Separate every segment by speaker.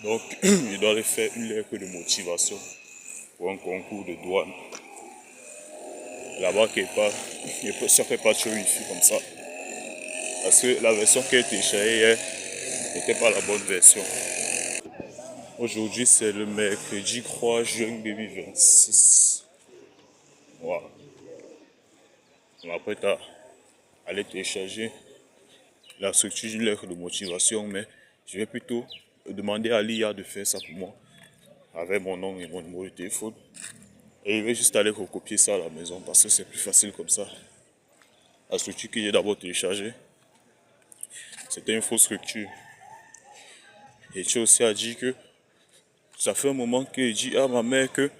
Speaker 1: Donc, je dois aller faire une lettre de motivation pour un concours de douane. Là-bas, quelque part, ça fait pas trop ici comme ça. Parce que la version qui a été téléchargée hier n'était pas la bonne version. Aujourd'hui, c'est le mercredi 3 juin 2026. Voilà. On m'apprête à aller télécharger la structure d'une lettre de motivation, mais je vais plutôt demander à l'IA de faire ça pour moi, avec mon nom et mon numéro de téléphone. Et je vais juste aller recopier ça à la maison parce que c'est plus facile comme ça. La structure que j'ai d'abord téléchargée, c'était une fausse structure. Et tu aussi a dit que ça fait un moment qu'il dit à ma mère que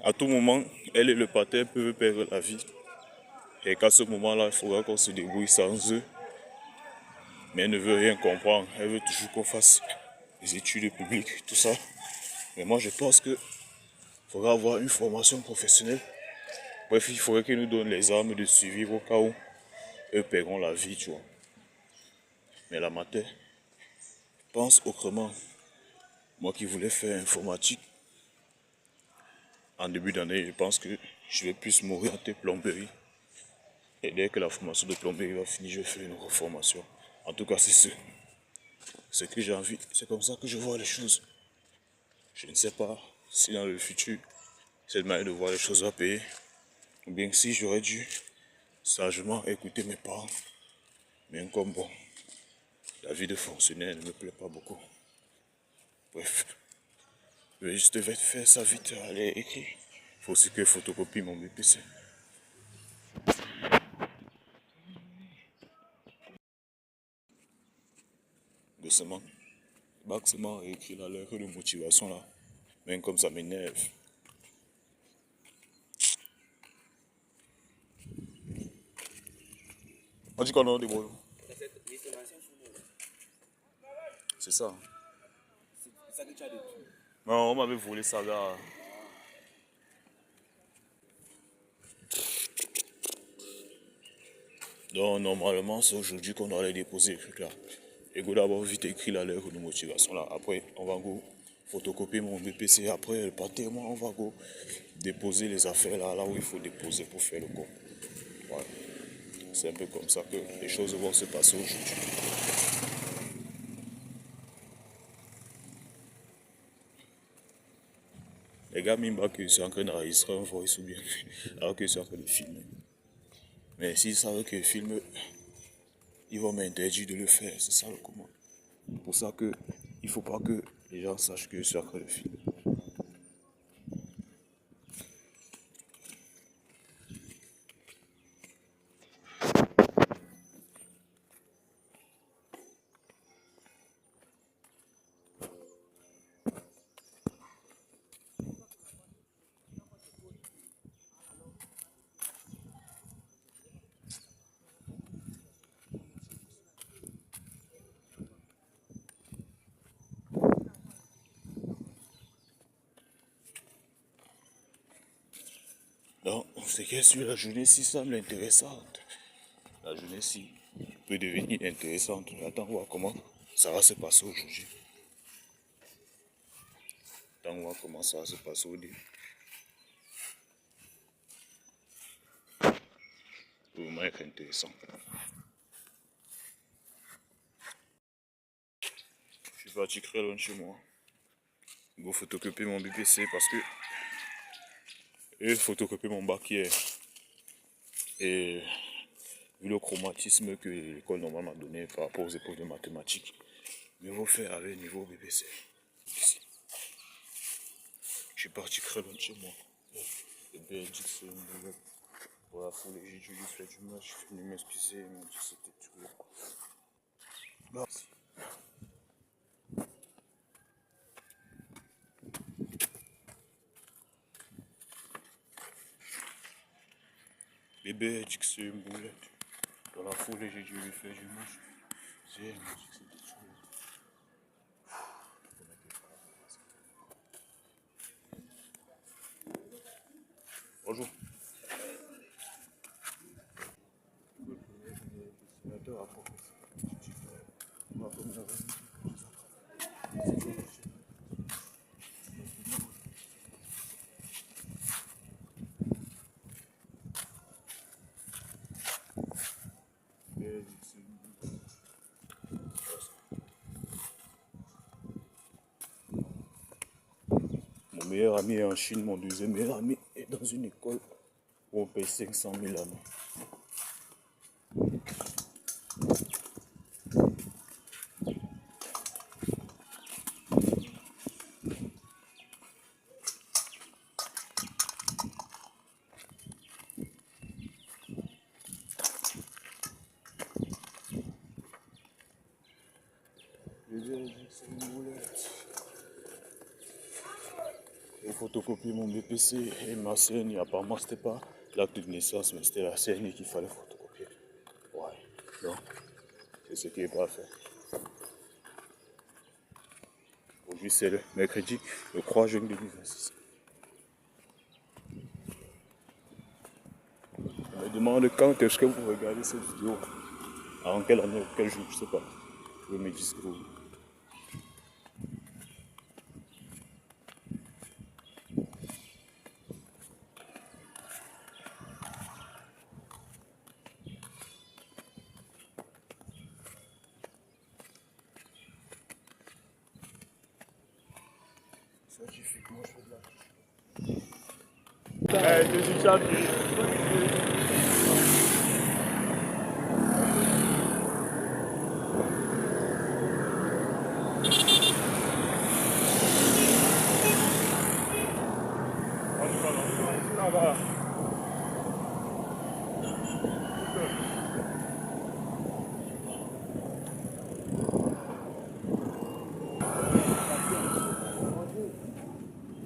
Speaker 1: à tout moment, elle et le pater peuvent perdre la vie. Et qu'à ce moment-là, il faudra qu'on se débrouille sans eux. Mais elle ne veut rien comprendre. Elle veut toujours qu'on fasse des études publiques, tout ça. Mais moi, je pense qu'il faudra avoir une formation professionnelle. Bref, il faudrait qu'ils nous donnent les armes de survivre au cas où eux paieront la vie, tu vois. Mais la mater pense autrement. Moi qui voulais faire informatique, en début d'année, je pense que je vais plus m'orienter plomberie. Et dès que la formation de plomberie va finir, je vais faire une reformation. En tout cas, c'est ce que j'ai envie. C'est comme ça que je vois les choses. Je ne sais pas si dans le futur, cette manière de voir les choses va payer. Ou bien si j'aurais dû sagement écouter mes parents. Mais comme bon, la vie de fonctionnaire ne me plaît pas beaucoup. Bref, je vais juste faire ça vite, aller écrire. Il faut aussi que je photocopie mon BPC. Doucement. Maximum écrit la lettre de motivation là. Même comme ça m'énerve. On dit qu'on a des mots. C'est ça. C'est ça que tu as dit. Non, on m'avait volé ça là. Donc normalement c'est aujourd'hui qu'on doit aller déposer les trucs là. Et go d'abord vite écrit la lettre de motivation là. Après on va go photocopier mon BPC. Après le papier, moi on va go déposer les affaires là où il faut déposer pour faire le compte. Voilà. C'est un peu comme ça que les choses vont se passer aujourd'hui. Les gars même pas que je suis en train d'enregistrer un voice ou bien alors que je suis en train de filmer. Mais s'ils savent que je filme, ils vont m'interdire de le faire. C'est ça le comment. C'est pour ça que il faut pas que les gens sachent que je suis en train de filmer. Donc, c'est que sur la journée-ci semble intéressante. La journée-ci peut devenir intéressante. Attends voir comment ça va se passer aujourd'hui. Attends voir comment ça va se passer au début. Ça peut vraiment être intéressant. Je suis parti très loin de chez moi. Je vais photocopier mon BPC parce que j'ai photocopié mon bac hier. Et vu le chromatisme que l'école normale m'a donné par rapport aux épreuves de mathématiques, mieux vaut faire avec le niveau BPC. Ici. Je suis parti très loin de chez moi. Et bien, dit que c'est une boulette. Pour la foule, j'ai dû lui faire du match. Je suis venu m'excuser, il m'a dit que c'était tout. Merci. Bébé a dit que c'est une boulette. Dans la foule, j'ai dû lui faire du match. Il m'a dit que c'était tout. Bonjour. meilleur ami est en Chine, mon deuxième meilleur ami est dans une école où on paye 500 000 l'année. J'ai photocopié mon BPC et ma CNI. Apparemment, c'était pas l'acte de naissance, mais c'était la CNI qu'il fallait photocopier. Ouais, donc, c'est ce qui n'est pas fait. Aujourd'hui, c'est le mercredi, le 3 juin 2026. Je me demande quand est-ce que vous regardez cette vidéo. En quelle année, quel jour, je sais pas. Je me dis que vous. Scientifiquement, je fais de la. Je suis champion.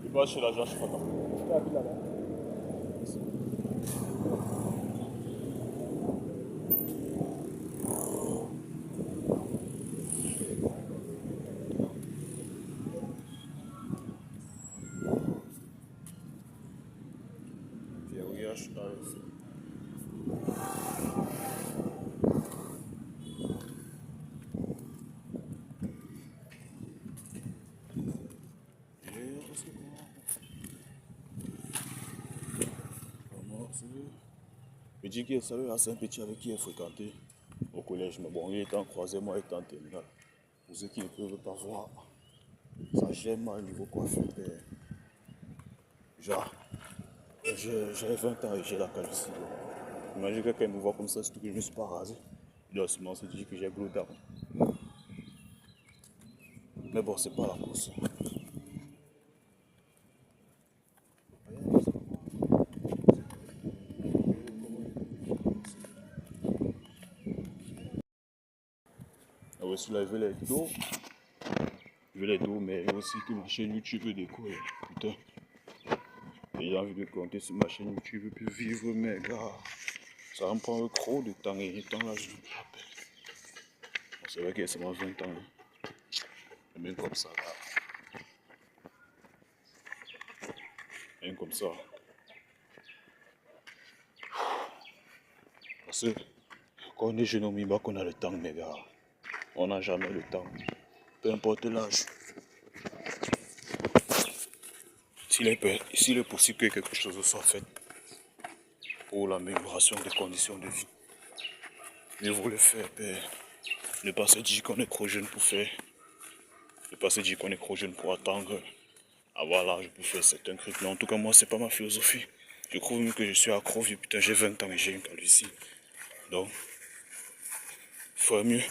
Speaker 1: Je vais chez l'agent, je suis content. Verrouillage dans le feu. Je dis qu'il savait, c'est un petit avec qui il a fréquenté au collège, mais bon, il était en troisième, moi il était en terminale. Pour ceux qui ne peuvent pas voir, ça gêne au niveau coiffure. Genre, j'ai 20 ans et j'ai la calvitie. Imagine quelqu'un me voit comme ça, surtout que je ne me suis pas rasé. Il doit seulement se dire que j'ai gros d'âme. Mais bon, c'est pas la course. Ah ouais, celui-là, il veut les dos. Je veux les dos, mais il y a aussi que ma chaîne YouTube décolle. Putain. Et j'ai envie de compter sur ma chaîne YouTube pour vivre, mais gars, ça va me prendre trop de temps et de temps là, je me rappelle. Bon, c'est vrai qu'il y a seulement 20 ans. Hein. Même comme ça, là. Même comme ça. Parce que quand on est jeune, on dit qu'on a le temps, mais gars, on n'a jamais le temps. Peu importe l'âge. S'il est possible que quelque chose soit fait pour l'amélioration des conditions de vie, mieux vaut le faire, père. Ne pas se dire qu'on est trop jeune pour faire. Ne pas se dire qu'on est trop jeune pour attendre avoir l'âge pour faire certains trucs. Mais en tout cas, moi, c'est pas ma philosophie. Je trouve même que je suis accro, vieux. Putain, j'ai 20 ans et j'ai une calvitie. Donc, il faudrait mieux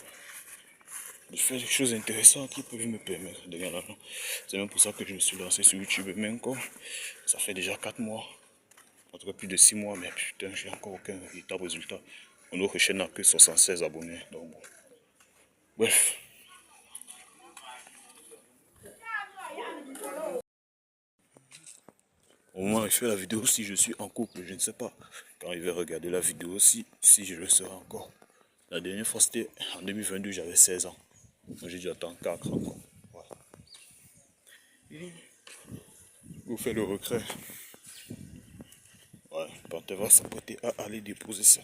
Speaker 1: de faire des choses intéressantes qui peuvent me permettre de gagner l'argent. C'est même pour ça que je me suis lancé sur YouTube. Mais encore, ça fait déjà 4 mois. En tout cas, plus de 6 mois. Mais putain, j'ai encore aucun véritable résultat. Mon autre chaîne n'a que 76 abonnés. Donc, bon. Bref. Au moment où je fais la vidéo, si je suis en couple, je ne sais pas. Quand il va regarder la vidéo, si je le serai encore. La dernière fois, c'était en 2022, j'avais 16 ans. Donc j'ai dû attendre 4 ans encore. Ouais. Vous faites le retrait. Ouais, Panther va s'apprêter à aller déposer ça.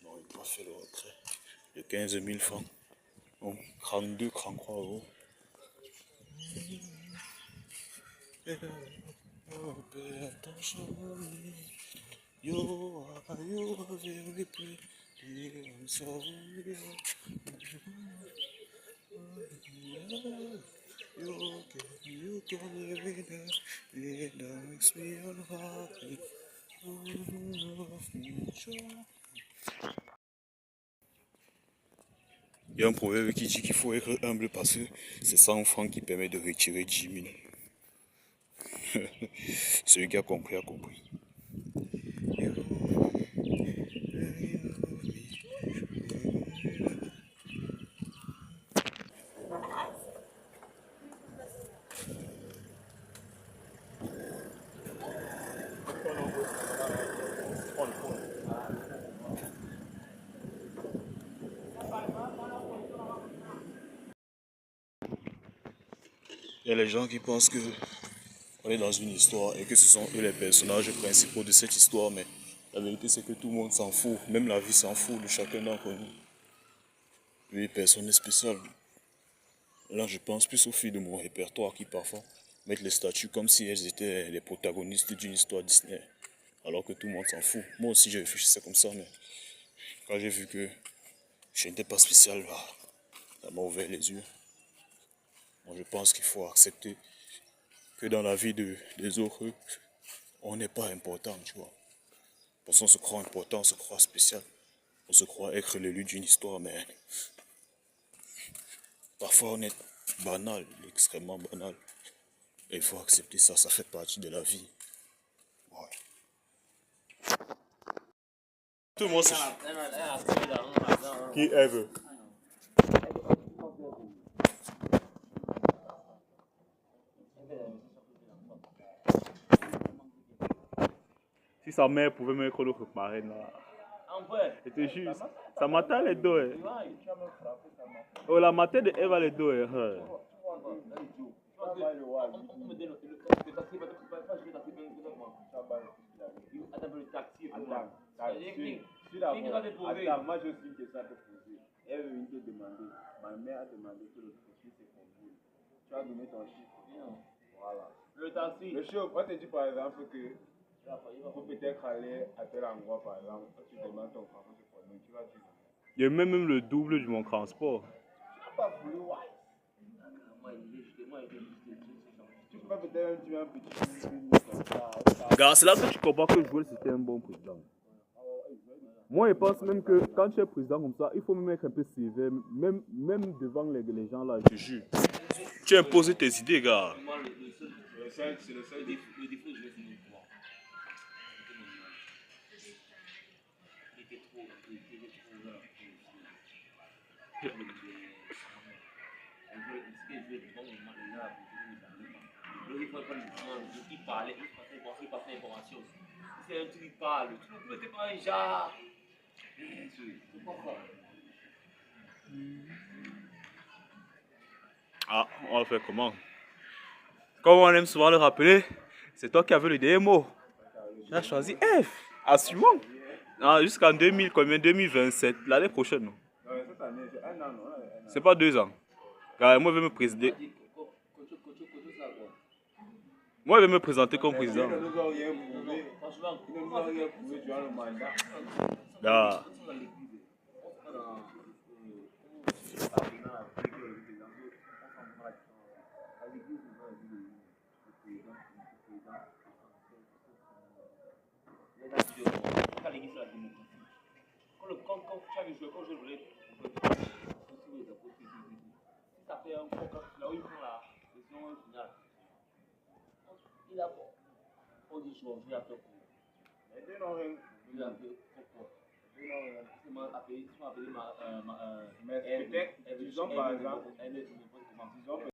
Speaker 1: Non, il doit faire le retrait de 15 000 francs. Donc 32, 33 euros. You are very pretty. I'm so you Il y a un proverbe qui dit qu'il faut être humble parce que c'est 100 francs qui permet de retirer 10 000. Celui qui a compris a compris. Il y a les gens qui pensent que on est dans une histoire et que ce sont eux les personnages principaux de cette histoire, mais la vérité c'est que tout le monde s'en fout, même la vie s'en fout de chacun d'entre nous. Oui, personne n'est spécial. Là, je pense plus aux filles de mon répertoire qui parfois mettent les statues comme si elles étaient les protagonistes d'une histoire Disney, alors que tout le monde s'en fout. Moi aussi, je réfléchissais comme ça, mais quand j'ai vu que je n'étais pas spécial, là, ça m'a ouvert les yeux. Moi, je pense qu'il faut accepter que dans la vie des autres, on n'est pas important, tu vois. Parce qu'on se croit important, on se croit spécial. On se croit être l'élu d'une histoire, mais parfois on est banal, extrêmement banal. Et il faut accepter ça, ça fait partie de la vie. Ouais. Tout le monde se... Qui est Si sa mère pouvait mettre l'autre marraine là. C'était juste. Ça matait les deux. Oh, la matin de Eva les deux.
Speaker 2: Attends, moi j'ai aussi une question à te poser. Elle veut te demander. Ma mère a demandé que le profil c'est combien. Tu as donné ton chiffre. Voilà. Le taxi. Le chef, on te dit par exemple que il faut peut-être aller à tel endroit par exemple. Tu demandes ton profil c'est combien. Tu vas dire.
Speaker 1: Il y a même le double de mon transport.
Speaker 2: Tu n'as pas voulu, ouais. Tu peux peut-être tuer un petit peu.
Speaker 1: Gars, c'est là que tu comprends que Joël c'était un bon président. Moi, je pense même que quand tu es président comme ça, il faut même être un peu sévère, même devant les gens là, je te jure. Tu imposes tes idées, gars.
Speaker 2: C'est le seul défaut. Le défaut, je vais finir le pouvoir. Il était trop. Il parlait, il passait l'information. C'est un truc qui parle. Tu ne mettais pas un genre.
Speaker 1: Ah, on va faire comment? Comme on aime souvent le rappeler, c'est toi qui avais le dernier mot. Tu as choisi F. Assumons. Ah, jusqu'en 2000, combien? 2027, l'année prochaine. Non?
Speaker 2: Cette année, c'est un an, non?
Speaker 1: C'est pas 2 ans. Car moi, je vais me présider. Moi, je vais me présenter comme président.
Speaker 2: Il ne nous a rien prouvé. Il ne nous a rien prouvé durant le mandat.
Speaker 1: Ah.
Speaker 2: Quand je voulais, ça fait un peu là où ils font la session finale. Il a on dit je vais appeler pour. Mais ils n'ont rien. Il a appelé pourquoi? Ils m'ont appelé, ma. Mais peut-être, disons par exemple,